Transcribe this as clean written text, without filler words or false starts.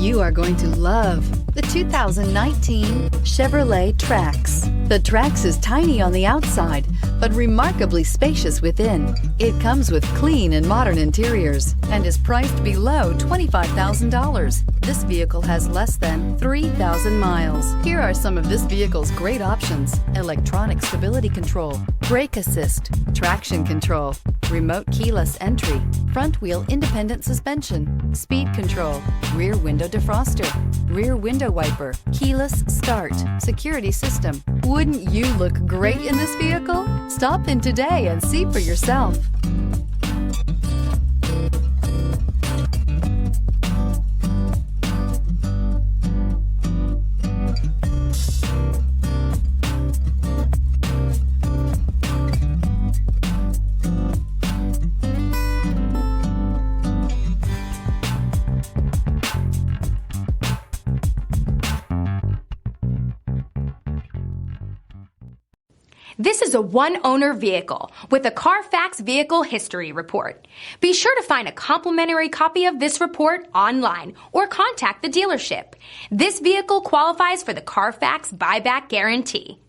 You are going to love the 2019 Chevrolet Trax. The Trax is tiny on the outside, but remarkably spacious within. It comes with clean and modern interiors and is priced below $25,000. This vehicle has less than 3,000 miles. Here are some of this vehicle's great options: electronic stability control, brake assist, traction control, remote keyless entry, front wheel independent suspension, speed control, rear window defroster, rear window wiper, keyless start, security system. Wouldn't you look great in this vehicle? Stop in today and see for yourself. This is a one-owner vehicle with a Carfax Vehicle History Report. Be sure to find a complimentary copy of this report online or contact the dealership. This vehicle qualifies for the Carfax Buyback Guarantee.